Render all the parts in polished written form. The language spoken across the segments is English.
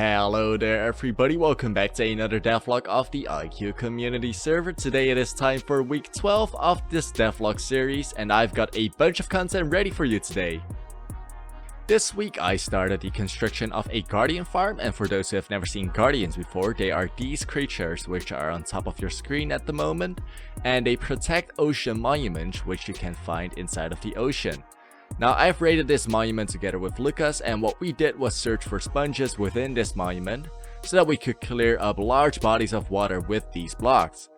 Hello there everybody, welcome back to another devlog of the IQ community server. Today it is time for week 12 of this devlog series and I've got a bunch of content ready for you today. This week I started the construction of a guardian farm, and for those who have never seen guardians before, they are these creatures which are on top of your screen at the moment, and they protect ocean monuments which you can find inside of the ocean. Now I've raided this monument together with Lucas, and what we did was search for sponges within this monument so that we could clear up large bodies of water with these blocks.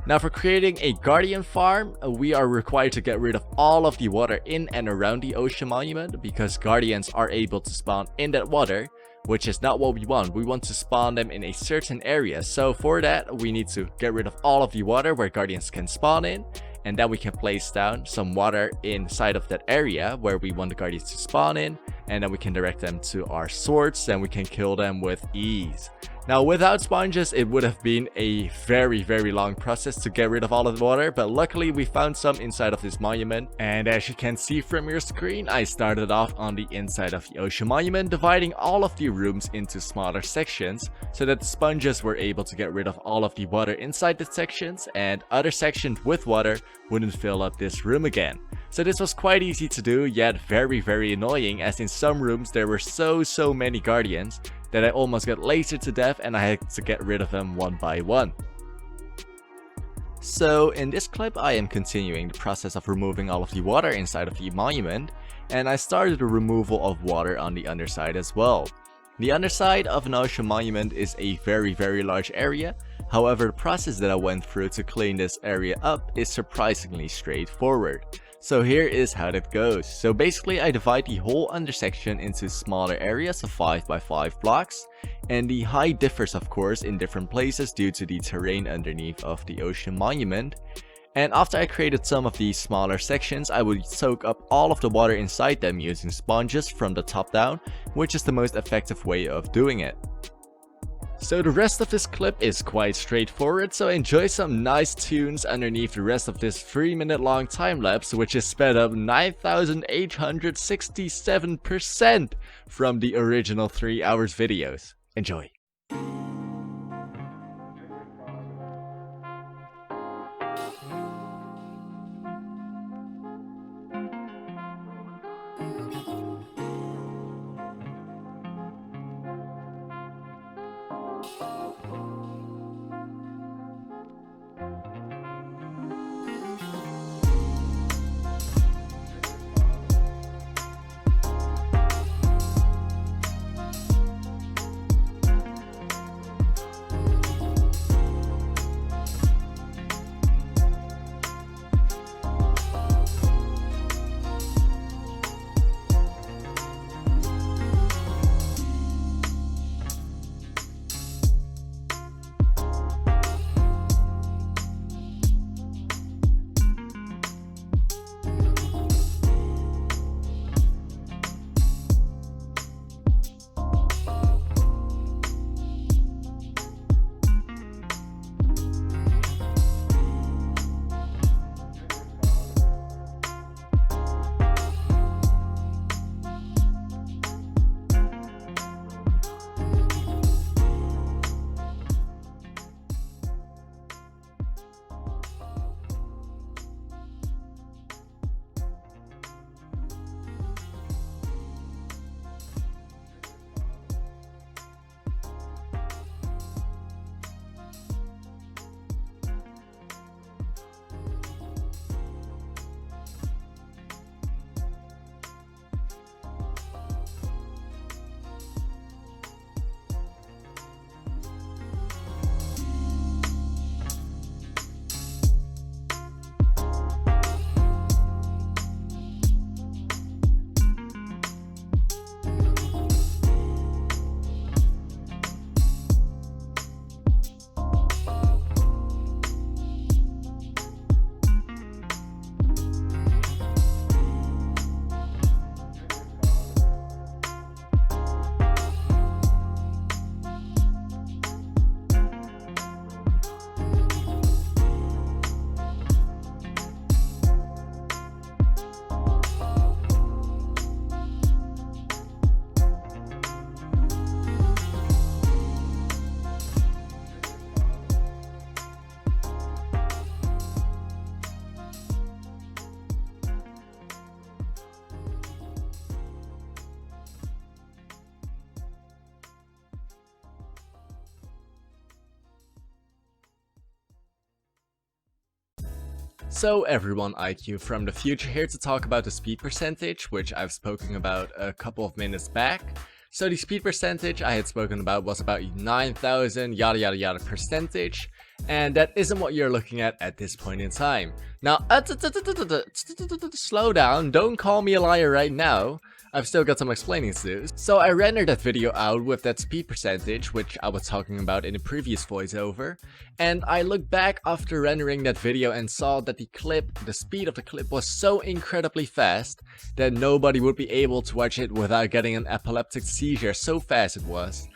Now for creating a guardian farm, we are required to get rid of all of the water in and around the ocean monument because guardians are able to spawn in that water, which is not what we want. We want to spawn them in a certain area, so for that we need to get rid of all of the water where guardians can spawn in, and then we can place down some water inside of that area where we want the guardians to spawn in, and then we can direct them to our swords and we can kill them with ease. Now without sponges it would have been a very long process to get rid of all of the water, but luckily we found some inside of this monument, and as you can see from your screen, I started off on the inside of the ocean monument, dividing all of the rooms into smaller sections so that the sponges were able to get rid of all of the water inside the sections, and other sections with water wouldn't fill up this room again. So this was quite easy to do, yet very annoying, as in some rooms there were so many guardians that I almost got lasered to death and I had to get rid of them one by one. So in this clip I am continuing the process of removing all of the water inside of the monument, and I started the removal of water on the underside as well. The underside of an ocean monument is a very large area. However, the process that I went through to clean this area up is surprisingly straightforward. So here is how that goes. So basically I divide the whole undersection into smaller areas of 5x5 blocks, and the height differs of course in different places due to the terrain underneath of the ocean monument. And after I created some of these smaller sections, I would soak up all of the water inside them using sponges from the top down, which is the most effective way of doing it. So the rest of this clip is quite straightforward, so enjoy some nice tunes underneath the rest of this 3-minute long time lapse, which is sped up 9,867% from the original 3 hours videos. Enjoy! So everyone, IQ from the future here to talk about the speed percentage, which I've spoken about a couple of minutes back. So the speed percentage I had spoken about was about 9,000 yada yada yada percentage, and that isn't what you're looking at this point in time. Now, slow down, don't call me a liar right now. I've still got some explaining to do. So I rendered that video out with that speed percentage, which I was talking about in the previous voiceover, and I looked back after rendering that video and saw that the speed of the clip was so incredibly fast that nobody would be able to watch it without getting an epileptic seizure, so fast it was.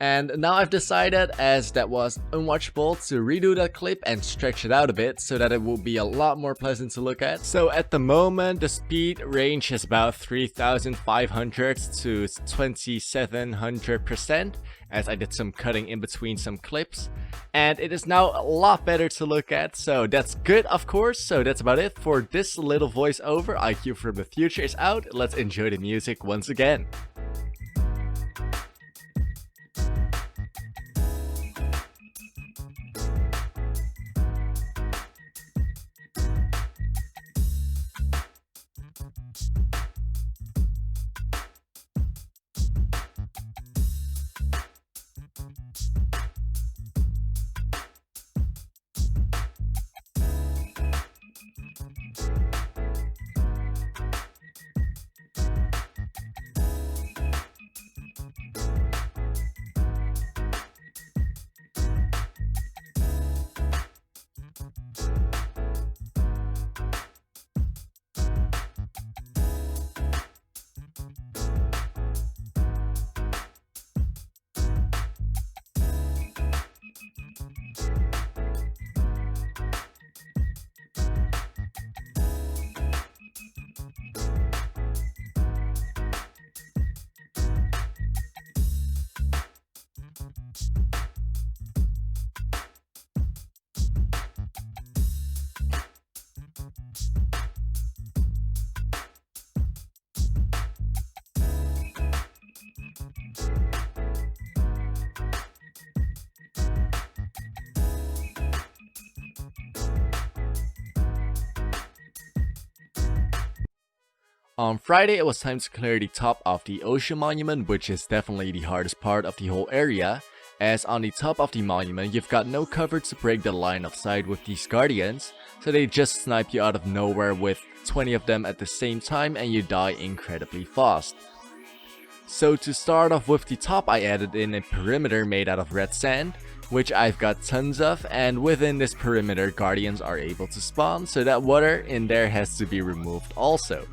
And now I've decided, as that was unwatchable, to redo that clip and stretch it out a bit so that it will be a lot more pleasant to look at. So at the moment the speed range is about 3,500 to 2,700%, as I did some cutting in between some clips, and it is now a lot better to look at, so that's good of course. So that's about it for this little voiceover. IQ from the future is out. Let's enjoy the music once again. On Friday it was time to clear the top of the ocean monument, which is definitely the hardest part of the whole area, as on the top of the monument you've got no cover to break the line of sight with these guardians, so they just snipe you out of nowhere with 20 of them at the same time and you die incredibly fast. So to start off with the top, I added in a perimeter made out of red sand, which I've got tons of, and within this perimeter guardians are able to spawn, so that water in there has to be removed also.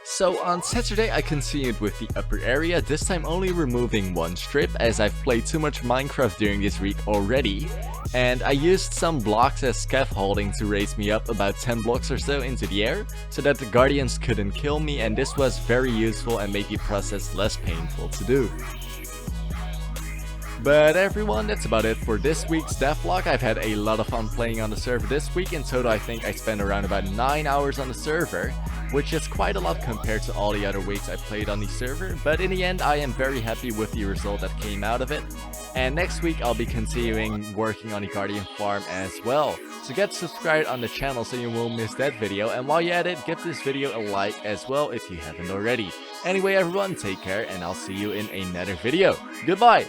So on Saturday I continued with the upper area, this time only removing one strip as I've played too much Minecraft during this week already, and I used some blocks as scaffolding to raise me up about 10 blocks or so into the air, so that the guardians couldn't kill me, and this was very useful and made the process less painful to do. But everyone, that's about it for this week's devlog. I've had a lot of fun playing on the server this week. In total I think I spent around about 9 hours on the server, which is quite a lot compared to all the other weeks I played on the server, but in the end I am very happy with the result that came out of it. And next week I'll be continuing working on the Guardian farm as well. So get subscribed on the channel so you won't miss that video, and while you're at it, give this video a like as well if you haven't already. Anyway everyone, take care and I'll see you in another video. Goodbye!